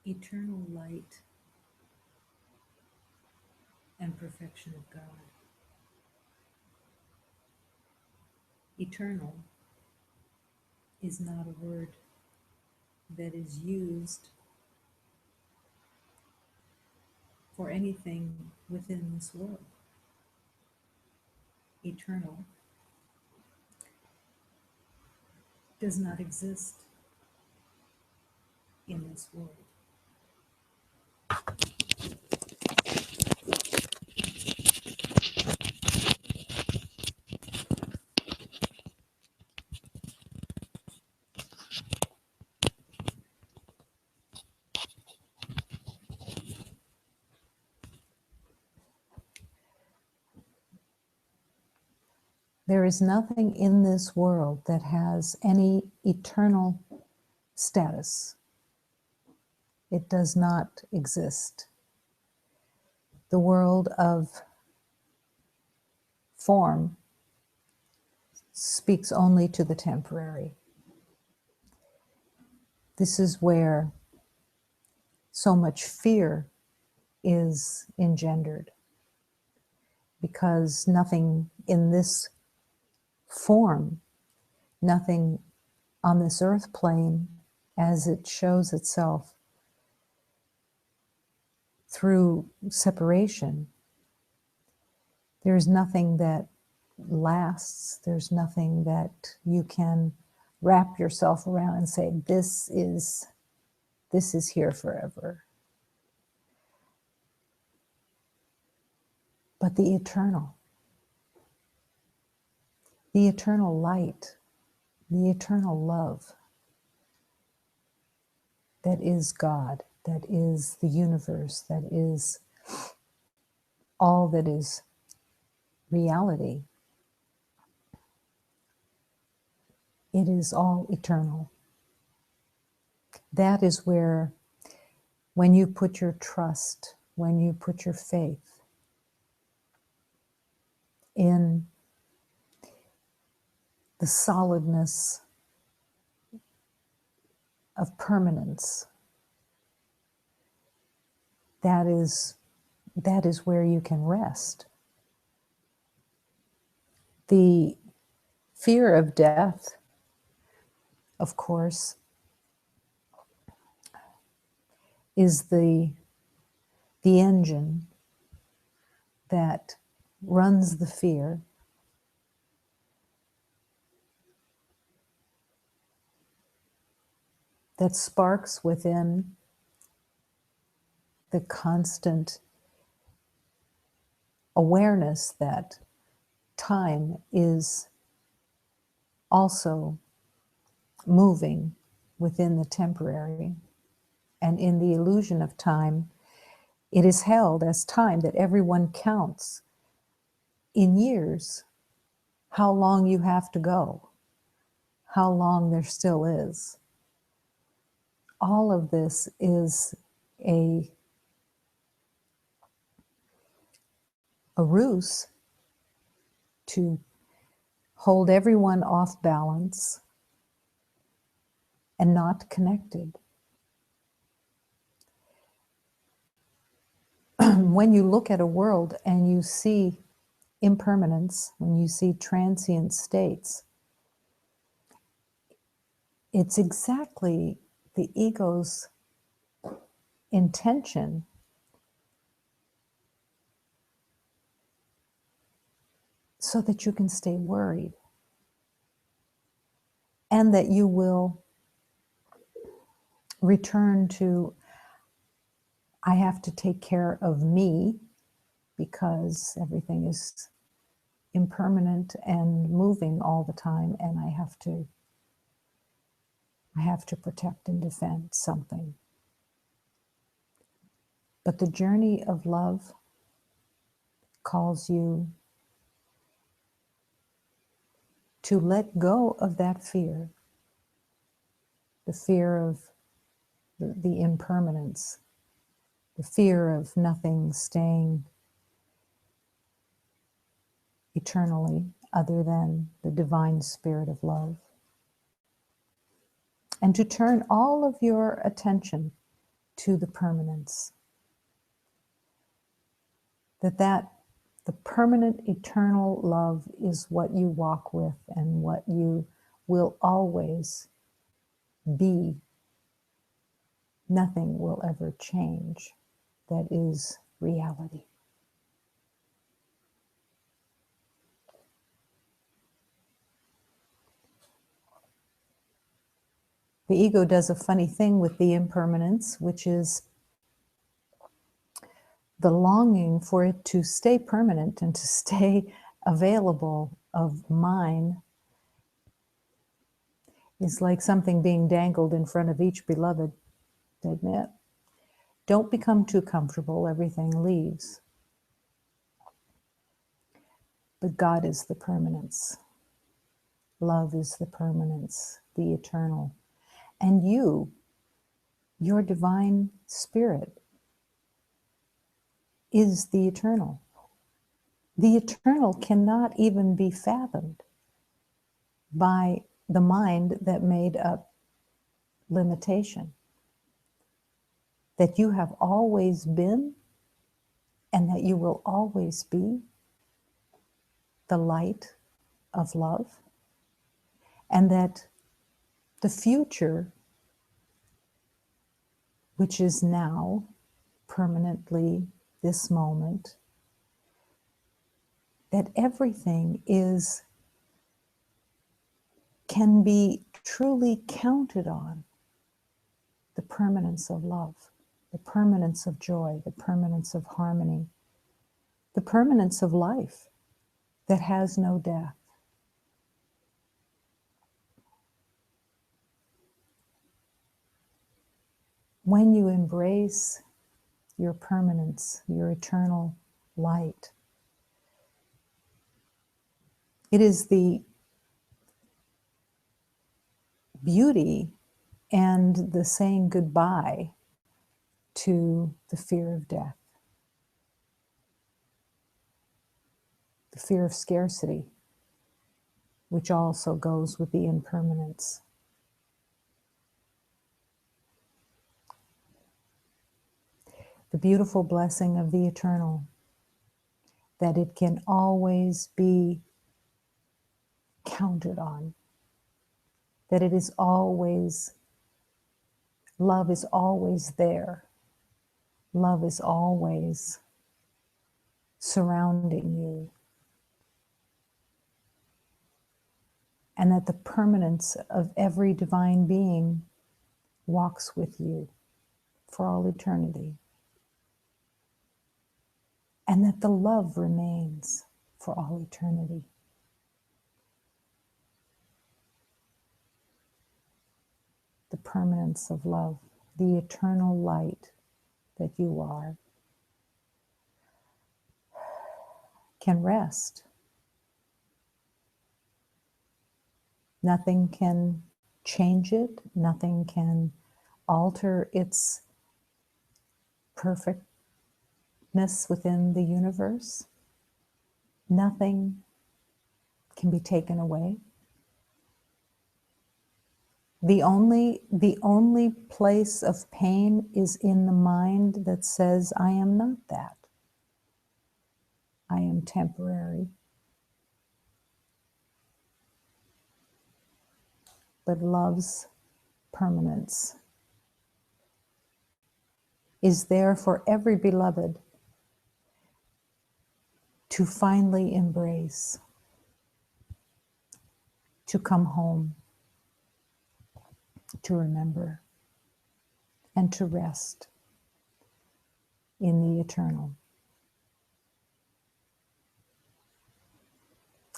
eternal light and perfection of God. Eternal is not a word that is used for anything within this world. Eternal does not exist in this world. There is nothing in this world that has any eternal status. It does not exist. The world of form speaks only to the temporary. This is where so much fear is engendered, because nothing in this form, nothing on this earth plane as it shows itself through separation, there's nothing that lasts. There's nothing that you can wrap yourself around and say, this is here forever. But the eternal light, the eternal love that is God, that is the universe, that is all that is reality. It is all eternal. That is where, when you put your trust, when you put your faith in the solidness of permanence, that is where you can rest. The fear of death, of course, is the engine that runs the fear. That sparks within the constant awareness that time is also moving within the temporary. And in the illusion of time, it is held as time that everyone counts in years how long you have to go, how long there still is. All of this is a ruse to hold everyone off balance and not connected. When you look at a world and you see impermanence, when you see transient states, it's exactly the ego's intention so that you can stay worried and that you will return to, I have to take care of me because everything is impermanent and moving all the time, and I have to protect and defend something. But the journey of love calls you to let go of that fear, the fear of the impermanence, the fear of nothing staying eternally other than the divine spirit of love. And to turn all of your attention to the permanence. That the permanent, eternal love is what you walk with and what you will always be. Nothing will ever change. That is reality. The ego does a funny thing with the impermanence, which is the longing for it to stay permanent and to stay available of mine is like something being dangled in front of each beloved, isn't it? Don't become too comfortable, everything leaves. But God is the permanence. Love is the permanence, the eternal. And your divine spirit, is the eternal. The eternal cannot even be fathomed by the mind that made up limitation. That you have always been and that you will always be the light of love, and that the future, which is now, permanently, this moment, that everything can be truly counted on. The permanence of love, the permanence of joy, the permanence of harmony, the permanence of life that has no death. When you embrace your permanence, your eternal light, it is the beauty and the saying goodbye to the fear of death, the fear of scarcity, which also goes with the impermanence. The beautiful blessing of the eternal, that it can always be counted on, that it is always, love is always there. Love is always surrounding you. And that the permanence of every divine being walks with you for all eternity. And that the love remains for all eternity. The permanence of love, the eternal light that you are, can rest. Nothing can change it. Nothing can alter its perfectness within the universe. Nothing can be taken away. The only place of pain is in the mind that says, I am not that. I am temporary. But love's permanence is there for every beloved to finally embrace, to come home, to remember, and to rest in the eternal.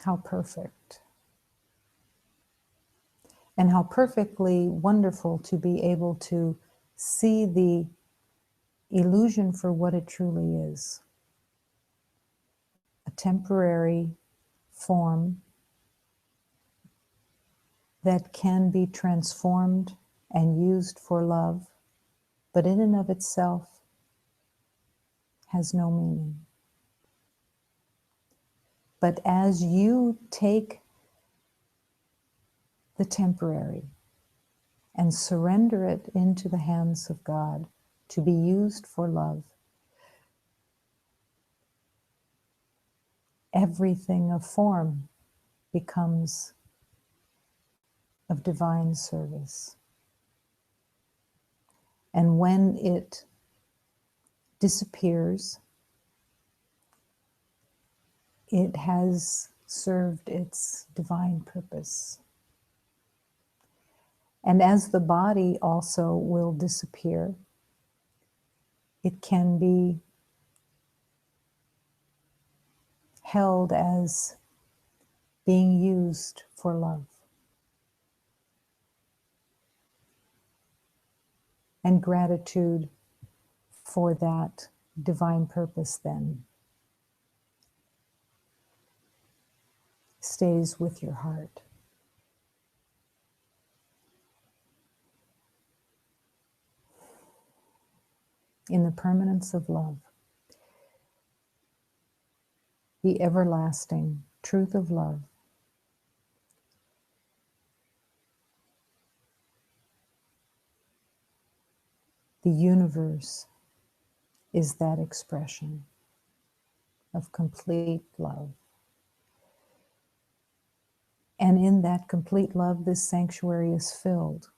How perfect. And how perfectly wonderful to be able to see the illusion for what it truly is. A temporary form that can be transformed and used for love, but in and of itself has no meaning. But as you take the temporary and surrender it into the hands of God, to be used for love. Everything of form becomes of divine service. And when it disappears, it has served its divine purpose. And as the body also will disappear, it can be held as being used for love. And gratitude for that divine purpose then stays with your heart. In the permanence of love, the everlasting truth of love, the universe is that expression of complete love. And in that complete love, this sanctuary is filled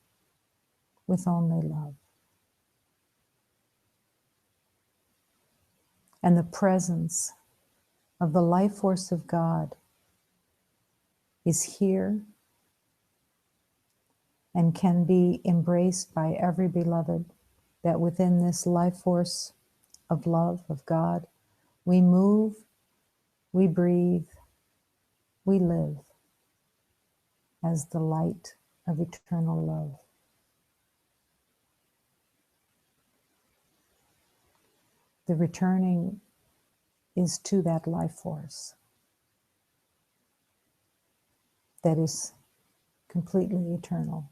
with only love. And the presence of the life force of God is here and can be embraced by every beloved, that within this life force of love of God, we move, we breathe, we live as the light of eternal love. The returning is to that life force that is completely eternal.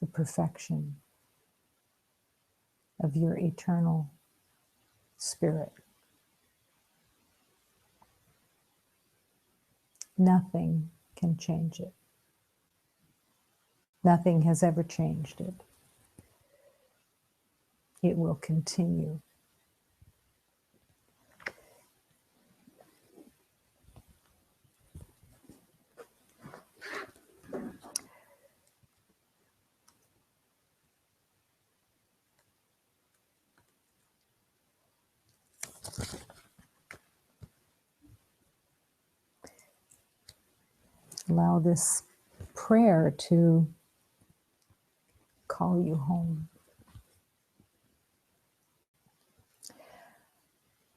The perfection of your eternal spirit. Nothing can change it. Nothing has ever changed it. It will continue. Allow this prayer to call you home.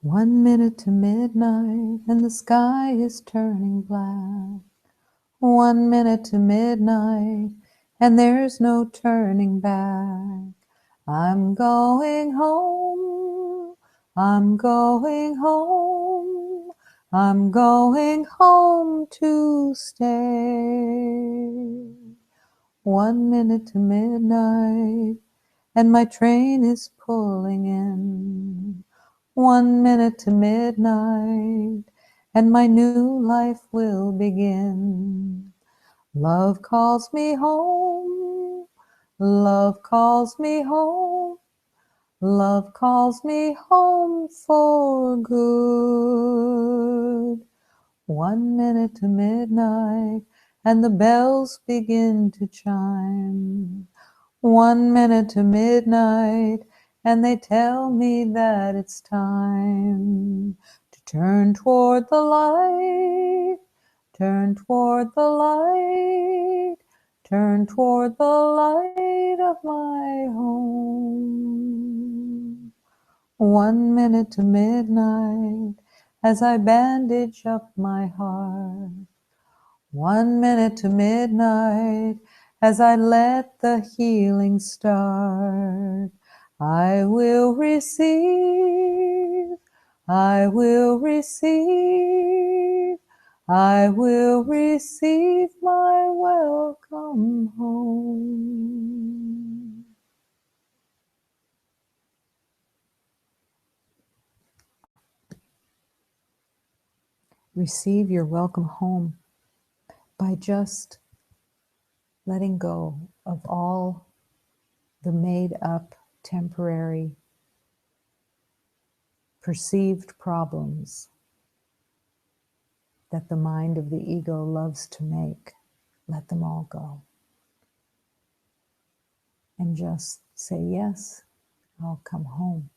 1 minute to midnight and the sky is turning black. 1 minute to midnight and there's no turning back. I'm going home. I'm going home. I'm going home to stay. 1 minute to midnight and my train is pulling in. 1 minute to midnight and my new life will begin. Love calls me home. Love calls me home. Love calls me home for good. 1 minute to midnight and the bells begin to chime. 1 minute to midnight and they tell me that it's time to turn toward the light, turn toward the light, turn toward the light of my home. 1 minute to midnight as I bandage up my heart. 1 minute to midnight as I let the healing start. I will receive, I will receive, I will receive my welcome home. Receive your welcome home by just letting go of all the made up, temporary, perceived problems that the mind of the ego loves to make. Let them all go. And just say, yes, I'll come home.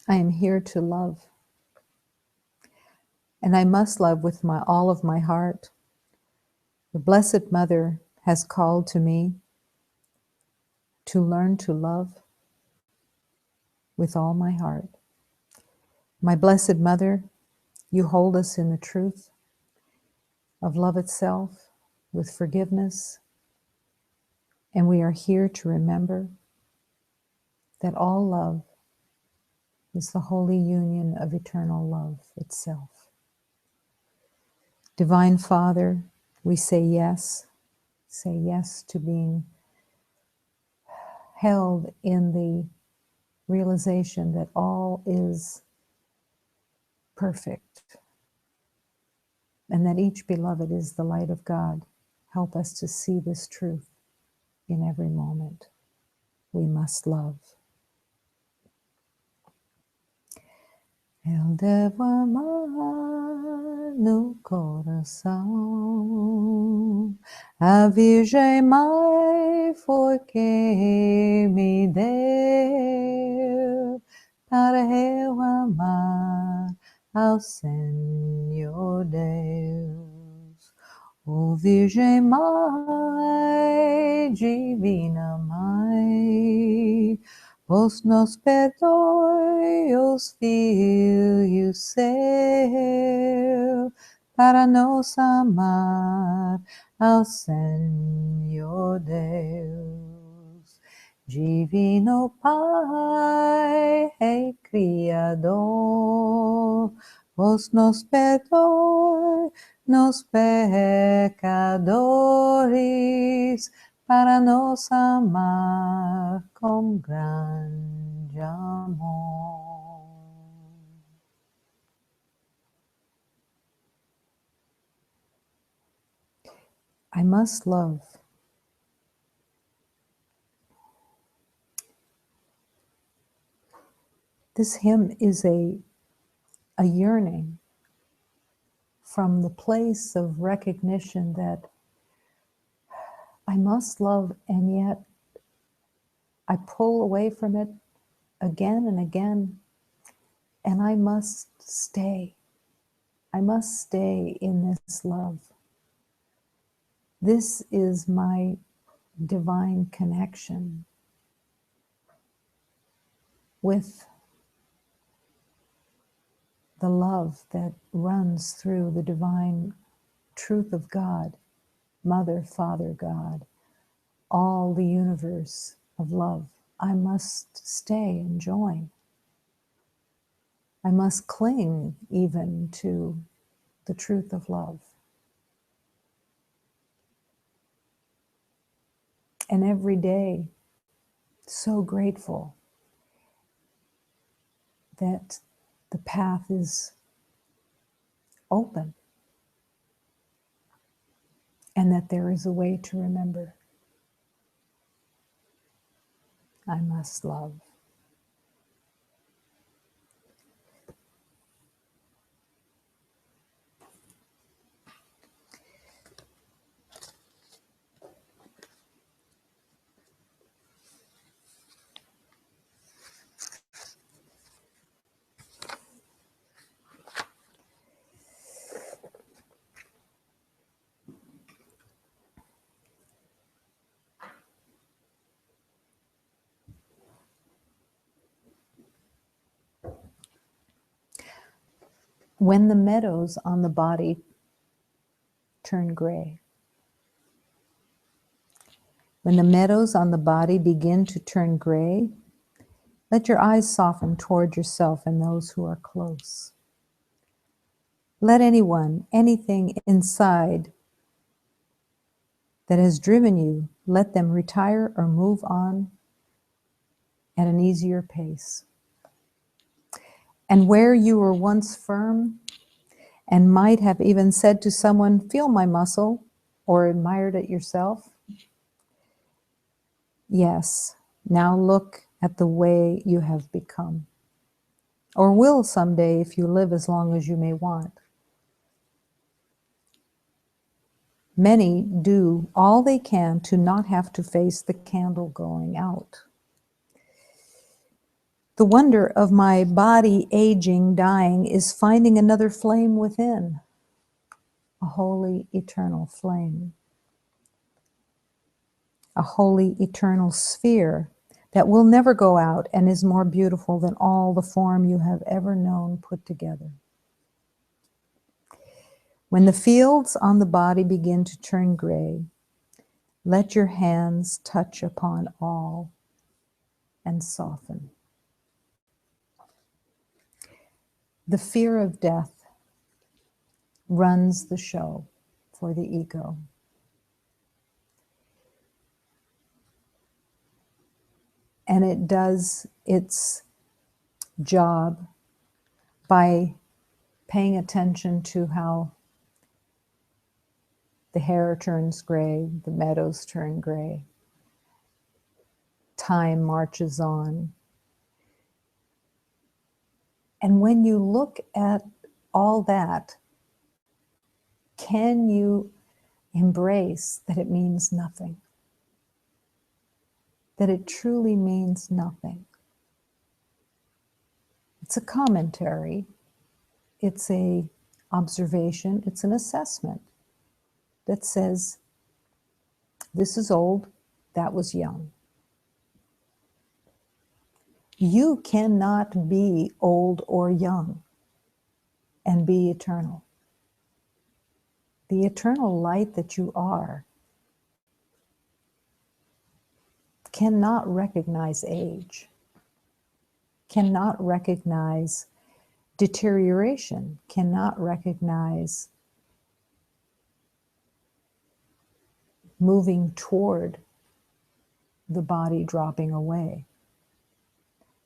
I am here to love. And I must love with all of my heart. The Blessed Mother has called to me to learn to love with all my heart. My Blessed Mother, you hold us in the truth of love itself with forgiveness, and we are here to remember that all love is the holy union of eternal love itself. Divine Father, we say yes to being held in the realization that all is perfect and that each beloved is the light of God. Help us to see this truth in every moment. We must love. Eu devo amar no coração. A Virgem Mãe foi quem me deu para eu amar ao Senhor Deus. Ó Virgem Mãe, Divina Mãe, vos nos perdoe os filhos seus, para nos amar ao Senhor Deus. Divino Pai, Rei Criador, vos nos perdoe nos pecadores, para nos amar com grande amor. I must love. This hymn is a yearning from the place of recognition that I must love, and yet I pull away from it again and again, and I must stay. I must stay in this love. This is my divine connection with the love that runs through the divine truth of God, Mother, Father, God, all the universe of love. I must stay and join. I must cling even to the truth of love. And every day, so grateful that the path is open and that there is a way to remember. I must love. When the meadows on the body turn gray, When the meadows on the body begin to turn gray, let your eyes soften toward yourself and those who are close. Let anyone, anything inside that has driven you, let them retire or move on at an easier pace. And where you were once firm and might have even said to someone, "Feel my muscle," or admired it yourself, yes, now look at the way you have become, or will someday if you live as long as you may want. Many do all they can to not have to face the candle going out. The wonder of my body aging, dying, is finding another flame within, a holy, eternal flame, a holy, eternal sphere that will never go out and is more beautiful than all the form you have ever known put together. When the fields on the body begin to turn gray, let your hands touch upon all and soften. The fear of death runs the show for the ego. And it does its job by paying attention to how the hair turns gray, the meadows turn gray, time marches on. And when you look at all that, can you embrace that it means nothing? That it truly means nothing. It's a commentary, it's a observation, it's an assessment that says, this is old, that was young. You cannot be old or young and be eternal. The eternal light that you are cannot recognize age, cannot recognize deterioration, cannot recognize moving toward the body dropping away.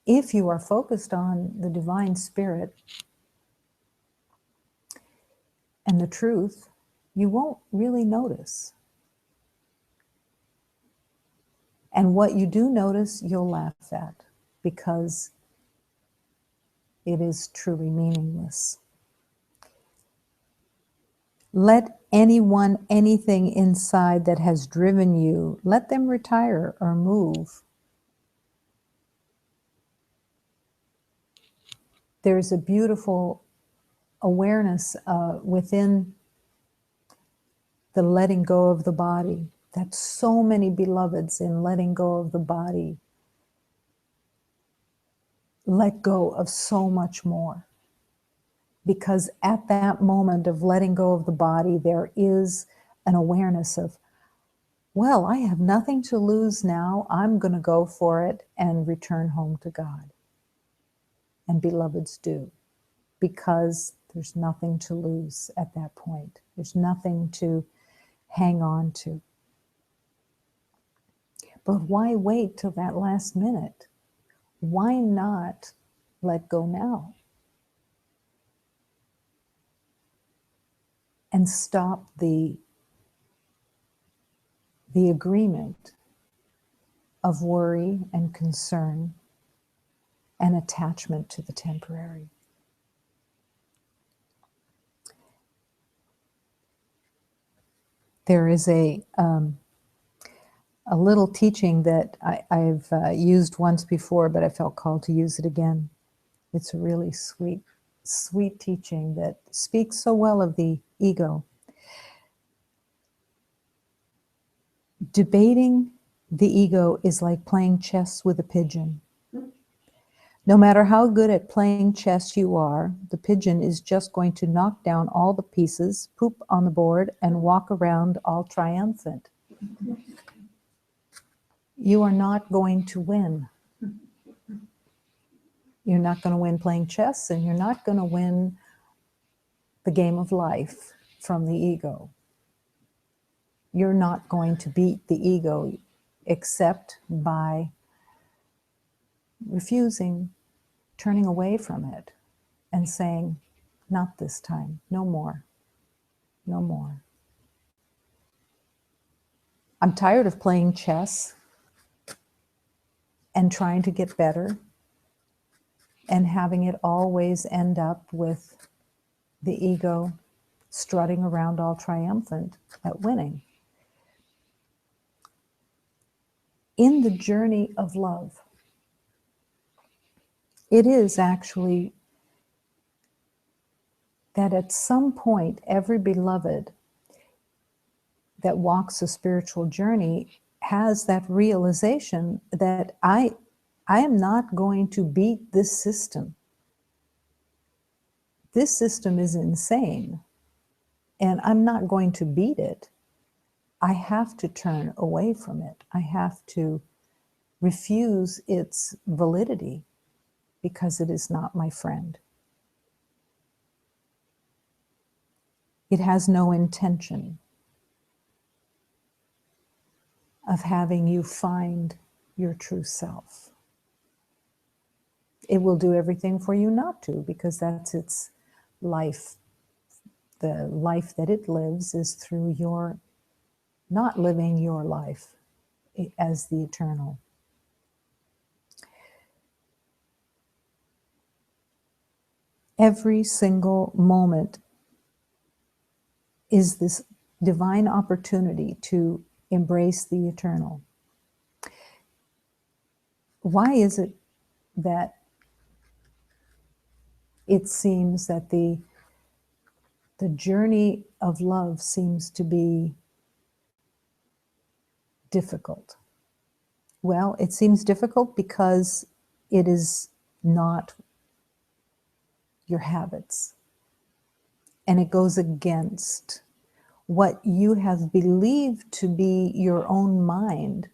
If you are focused on the divine spirit and the truth, you won't really notice. And what you do notice, you'll laugh at, because it is truly meaningless. Let anyone, anything inside that has driven you, let them retire or move. There's a beautiful awareness within the letting go of the body, that so many beloveds in letting go of the body let go of so much more. Because at that moment of letting go of the body, there is an awareness of, well, I have nothing to lose now. I'm going to go for it and return home to God. And beloveds do, because there's nothing to lose at that point. There's nothing to hang on to. But why wait till that last minute? Why not let go now? And stop the agreement of worry and concern and attachment to the temporary. There is a little teaching that I've used once before, but I felt called to use it again. It's a really sweet teaching that speaks so well of the ego. Debating the ego is like playing chess with a pigeon. No matter how good at playing chess you are, the pigeon is just going to knock down all the pieces, poop on the board, and walk around all triumphant. You are not going to win. You're not going to win playing chess, and you're not going to win the game of life from the ego. You're not going to beat the ego except by refusing, turning away from it, and saying, not this time, no more, no more. I'm tired of playing chess and trying to get better and having it always end up with the ego strutting around all triumphant at winning. In the journey of love, it is actually that at some point, every beloved that walks a spiritual journey has that realization that I am not going to beat this system. This system is insane, and I'm not going to beat it. I have to turn away from it. I have to refuse its validity because it is not my friend. It has no intention of having you find your true self. It will do everything for you not to, because that's its life. The life that it lives is through your not living your life as the eternal. Every single moment is this divine opportunity to embrace the eternal. Why is it that it seems that the journey of love seems to be difficult? Well, it seems difficult because it is not your habits, and it goes against what you have believed to be your own mind,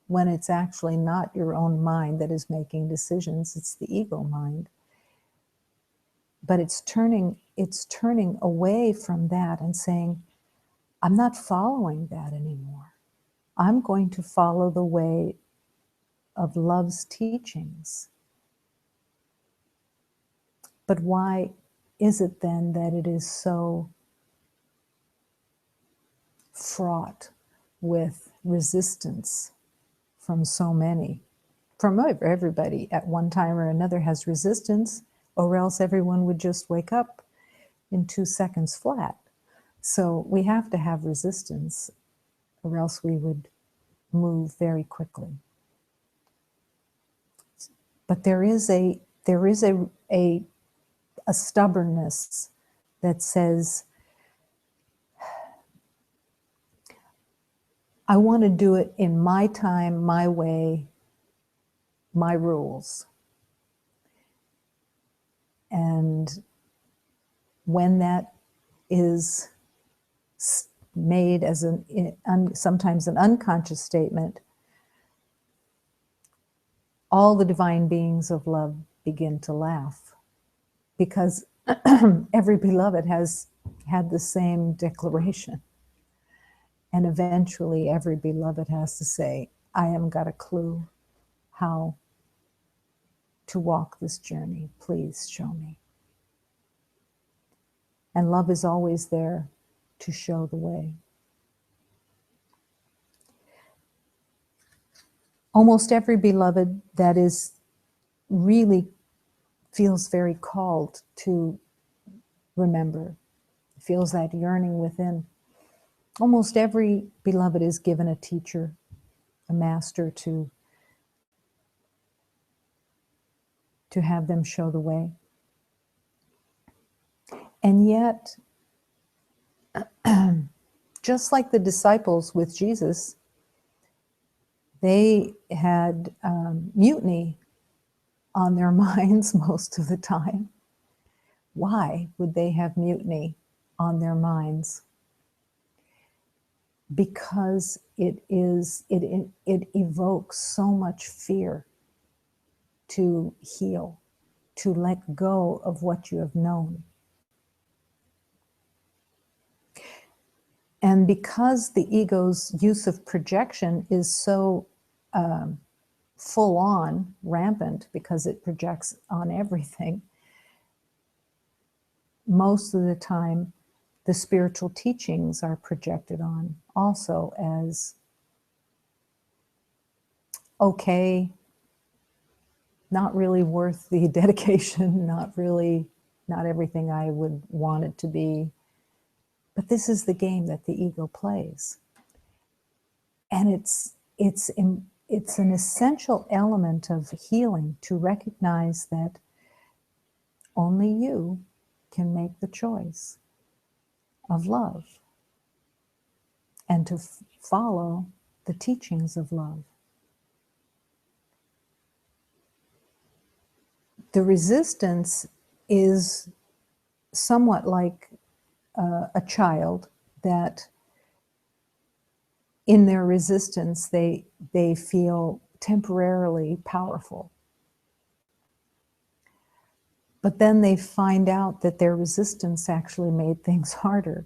when it's actually not your own mind that is making decisions. It's the ego mind. But it's turning away from that and saying, I'm not following that anymore. I'm going to follow the way of love's teachings. But why is it then that it is so fraught with resistance from so many? From everybody at one time or another has resistance, or else everyone would just wake up in 2 seconds flat. So we have to have resistance, or else we would move very quickly. But there is a stubbornness that says, I want to do it in my time, my way, my rules. And when that is made as sometimes an unconscious statement, all the divine beings of love begin to laugh, because every beloved has had the same declaration. And eventually every beloved has to say, I haven't got a clue how to walk this journey. Please show me. And love is always there to show the way. Almost every beloved that is really feels very called to remember, feels that yearning within. Almost every beloved is given a teacher, a master to have them show the way. And yet, just like the disciples with Jesus, they had mutiny on their minds most of the time. Why would they have mutiny on their minds? because it evokes so much fear to heal, to let go of what you have known. And because the ego's use of projection is so full on, rampant, because it projects on everything, most of the time the spiritual teachings are projected on also as okay, not really worth the dedication, not everything I would want it to be. But this is the game that the ego plays. And it's an essential element of healing to recognize that only you can make the choice of love and to follow the teachings of love. The resistance is somewhat like a child that in their resistance they feel temporarily powerful. But then they find out that their resistance actually made things harder.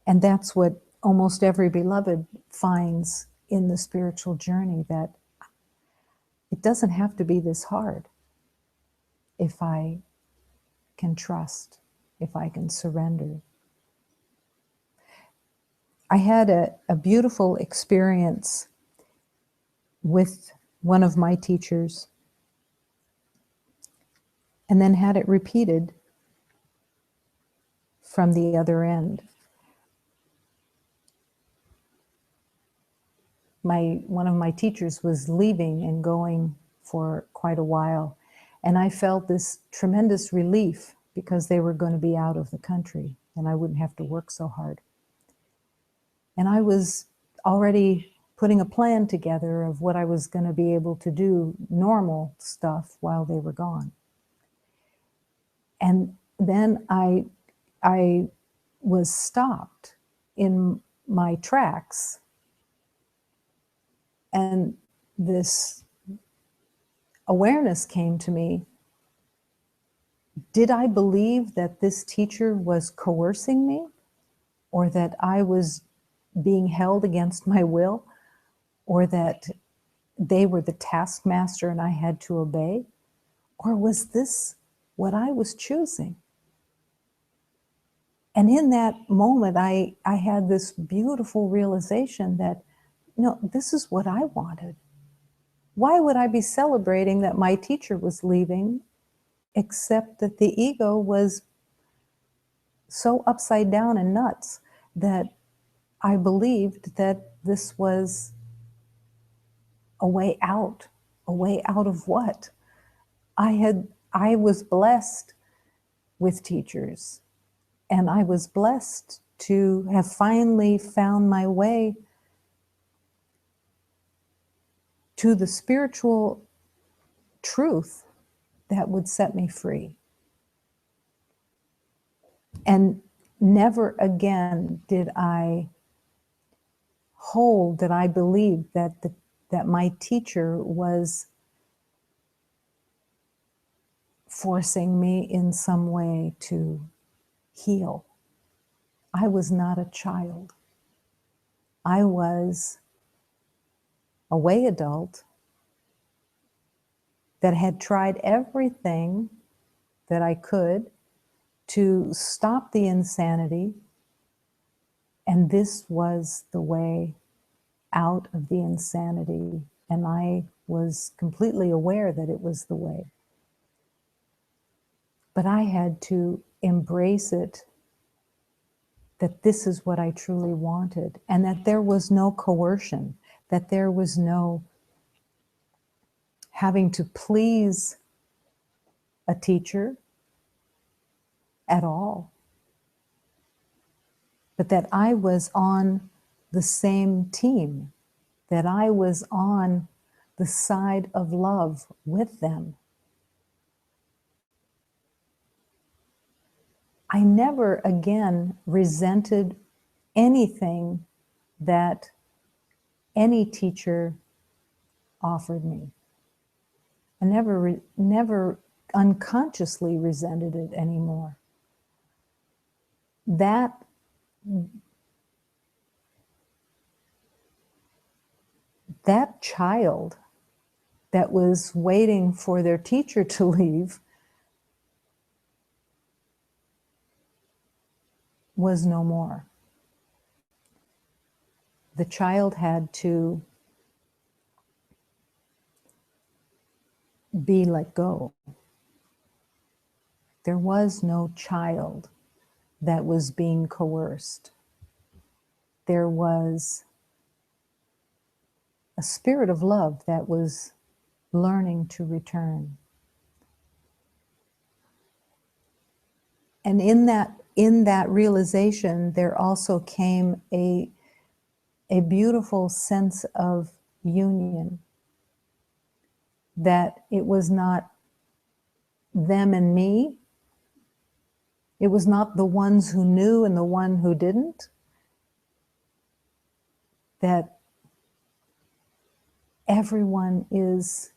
And that's what almost every beloved finds in the spiritual journey, that it doesn't have to be this hard if I can trust, if I can surrender. I had a beautiful experience with one of my teachers and then had it repeated from the other end. One of my teachers was leaving and going for quite a while, and I felt this tremendous relief because they were going to be out of the country and I wouldn't have to work so hard. And I was already putting a plan together of what I was going to be able to do, normal stuff, while they were gone. And then I was stopped in my tracks, and this awareness came to me. Did I believe that this teacher was coercing me, or that I was being held against my will, or that they were the taskmaster and I had to obey? Or was this what I was choosing? And in that moment, I had this beautiful realization that, no, this is what I wanted. Why would I be celebrating that my teacher was leaving, except that the ego was so upside down and nuts that I believed that this was a way out. A way out of what? I was blessed with teachers, and I was blessed to have finally found my way to the spiritual truth that would set me free. And never again did I hold that I believed that my teacher was forcing me in some way to heal. I was not a child. I was a way adult that had tried everything that I could to stop the insanity, and this was the way out of the insanity, and I was completely aware that it was the way. But I had to embrace it, that this is what I truly wanted, and that there was no coercion, that there was no having to please a teacher at all, but that I was on the same team, that I was on the side of love with them. I never again resented anything that any teacher offered me. I never unconsciously resented it anymore. That child that was waiting for their teacher to leave was no more. The child had to be let go. There was no child that was being coerced. There was a spirit of love that was learning to return. And in that realization, there also came a beautiful sense of union, that it was not them and me. It was not the ones who knew and the one who didn't. That everyone is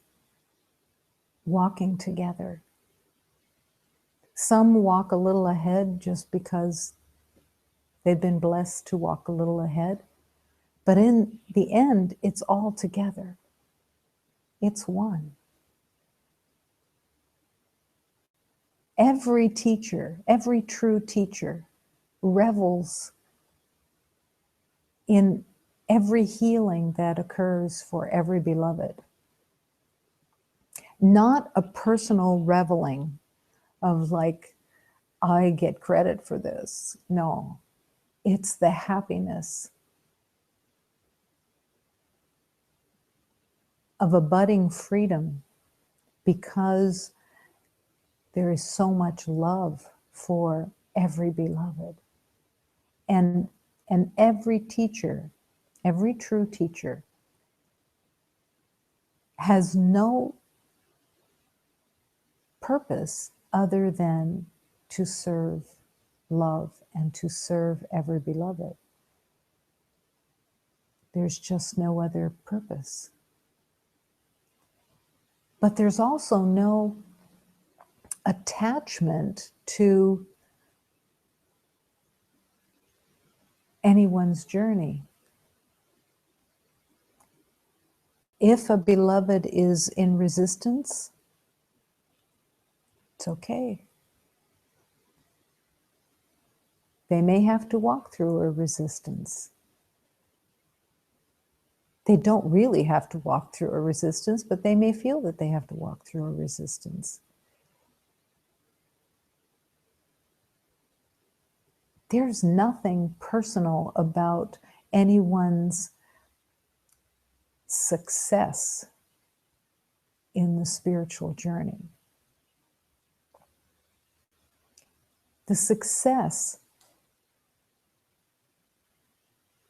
walking together. Some walk a little ahead just because they've been blessed to walk a little ahead. But in the end, it's all together. It's one. Every teacher, every true teacher, revels in every healing that occurs for every beloved. Not a personal reveling of like, I get credit for this. No, it's the happiness of a budding freedom, because there is so much love for every beloved. And every teacher, every true teacher, has no purpose other than to serve love and to serve every beloved. There's just no other purpose. But there's also no attachment to anyone's journey. If a beloved is in resistance, it's okay. They may have to walk through a resistance. They don't really have to walk through a resistance, but they may feel that they have to walk through a resistance. There's nothing personal about anyone's success in the spiritual journey. The success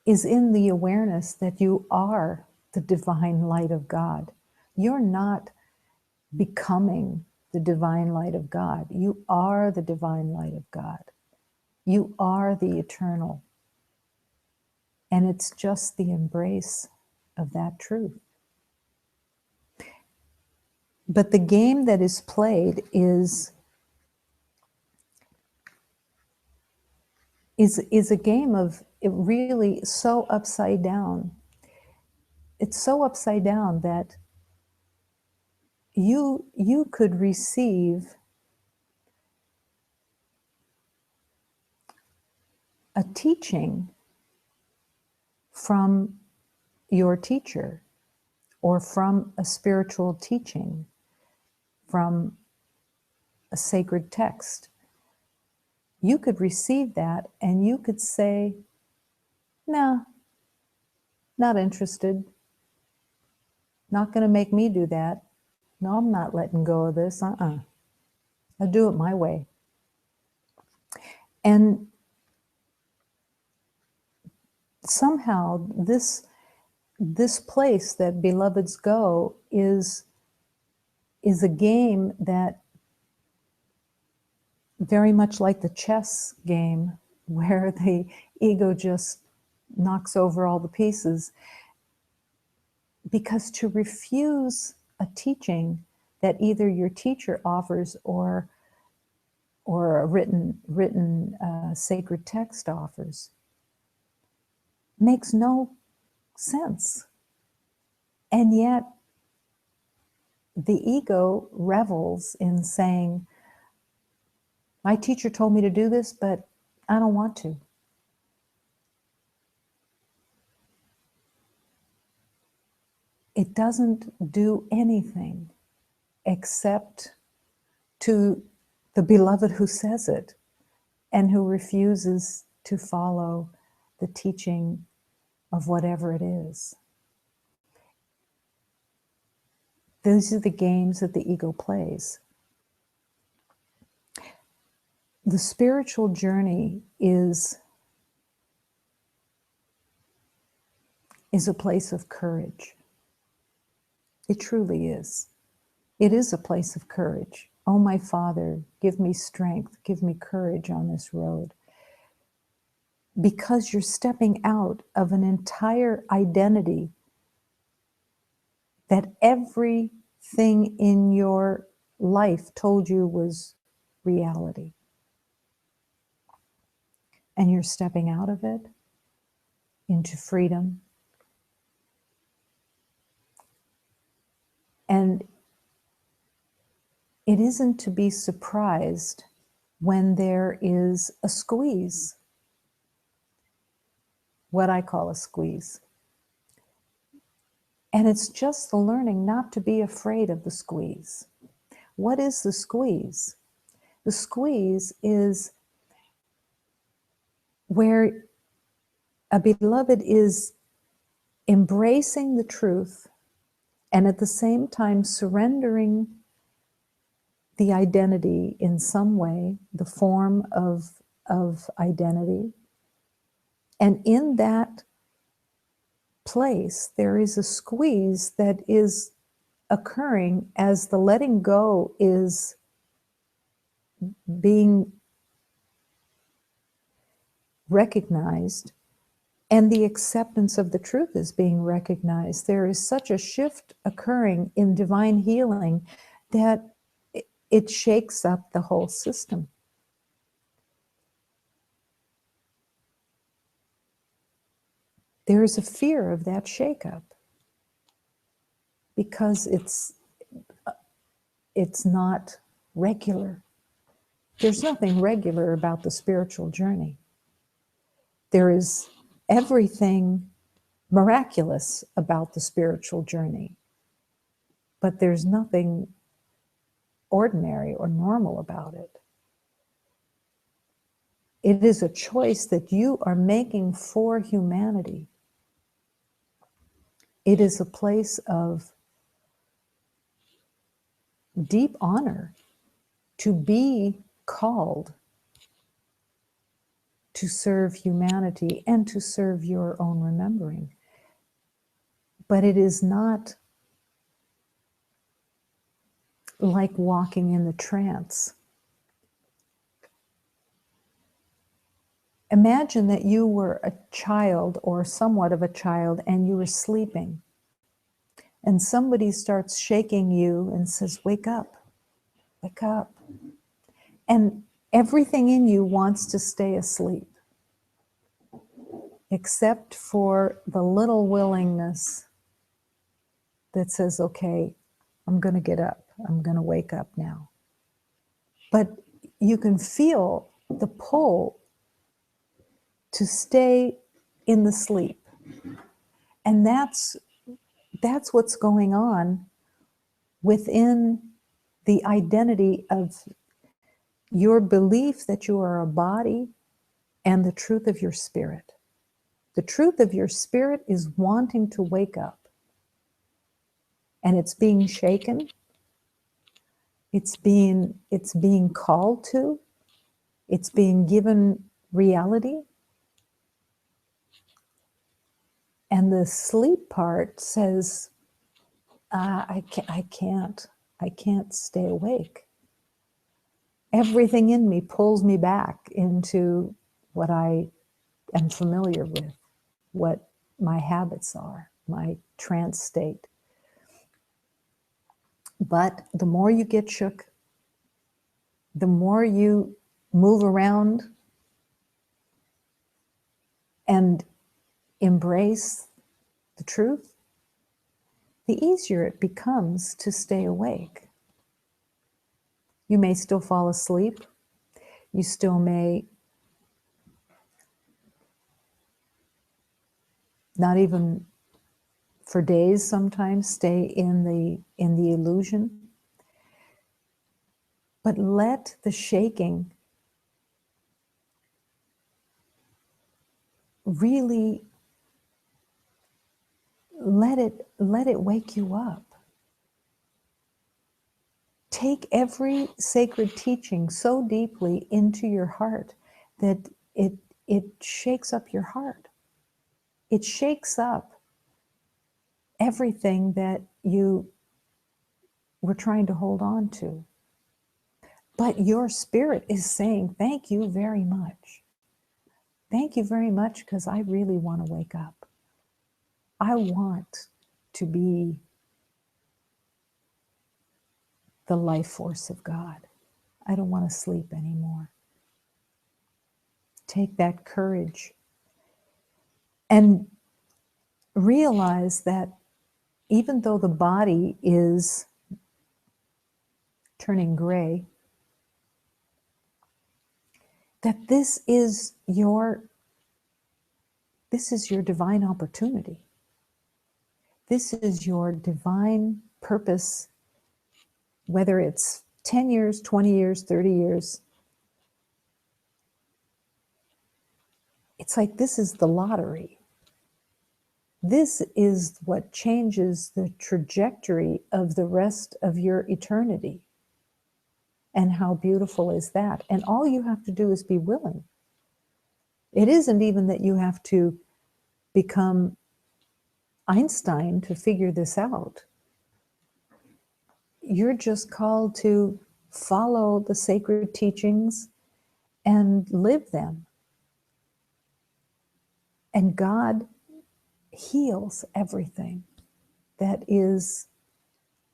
is in the awareness that you are the divine light of God. You're not becoming the divine light of God. You are the divine light of God. You are the eternal. And it's just the embrace of that truth. But the game that is played is a game of it really so upside down. It's so upside down that you could receive a teaching from your teacher, or from a spiritual teaching, from a sacred text. You could receive that and you could say, nah, not interested. Not going to make me do that. No, I'm not letting go of this. I'll do it my way. And somehow this place that beloveds go is a game that, very much like the chess game, where the ego just knocks over all the pieces. Because to refuse a teaching that either your teacher offers or a written sacred text offers makes no sense. And yet the ego revels in saying, my teacher told me to do this, but I don't want to. It doesn't do anything except to the beloved who says it and who refuses to follow the teaching of whatever it is. These are the games that the ego plays. The spiritual journey is a place of courage. It truly is. It is a place of courage. Oh, my Father, give me strength, give me courage on this road. Because you're stepping out of an entire identity that everything in your life told you was reality. And you're stepping out of it into freedom. And it isn't to be surprised when there is a squeeze, what I call a squeeze. And it's just the learning not to be afraid of the squeeze. What is the squeeze? The squeeze is where a beloved is embracing the truth and at the same time surrendering the identity in some way, the form of identity. And in that place, there is a squeeze that is occurring as the letting go is being recognized and the acceptance of the truth is being recognized. There is such a shift occurring in divine healing that it shakes up the whole system. There is a fear of that shakeup because it's not regular. There's nothing regular about the spiritual journey. There is everything miraculous about the spiritual journey, but there's nothing ordinary or normal about it. It is a choice that you are making for humanity. It is a place of deep honor to be called to serve humanity and to serve your own remembering. But it is not like walking in the trance. Imagine that you were a child or somewhat of a child and you were sleeping and somebody starts shaking you and says, wake up, wake up. And everything in you wants to stay asleep, except for the little willingness that says, okay, I'm going to get up. I'm going to wake up now. But you can feel the pull to stay in the sleep. And that's what's going on within the identity of your belief that you are a body and the truth of your spirit. The truth of your spirit is wanting to wake up. And it's being shaken. It's being called to. It's being given reality. And the sleep part says, I can't stay awake. Everything in me pulls me back into what I am familiar with. what my habits are, my trance state. But the more you get shook, the more you move around and embrace the truth, the easier it becomes to stay awake. You may still fall asleep. You still may not even for days sometimes stay in the illusion. But let the shaking really let it wake you up. Take every sacred teaching so deeply into your heart that it shakes up your heart. It shakes up everything that you were trying to hold on to. But your spirit is saying, thank you very much. Thank you very much, because I really want to wake up. I want to be the life force of God. I don't want to sleep anymore. Take that courage and realize that even though the body is turning gray, that this is your divine opportunity. This is your divine purpose, whether it's 10 years, 20 years, 30 years. It's like this is the lottery. This is what changes the trajectory of the rest of your eternity. And how beautiful is that? And all you have to do is be willing. It isn't even that you have to become Einstein to figure this out. You're just called to follow the sacred teachings and live them. And God heals everything that is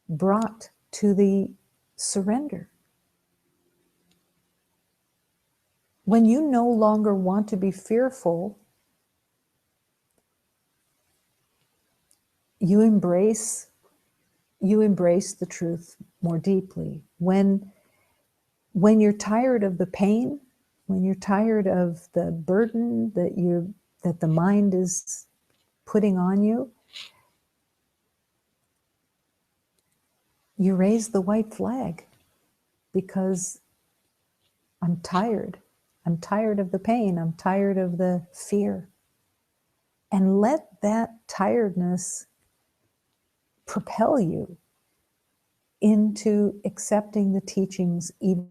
brought to the surrender. When you no longer want to be fearful, you embrace the truth more deeply. When you're tired of the pain, when you're tired of the burden that the mind is putting on you, you raise the white flag, because I'm tired. I'm tired of the pain. I'm tired of the fear. And let that tiredness propel you into accepting the teachings even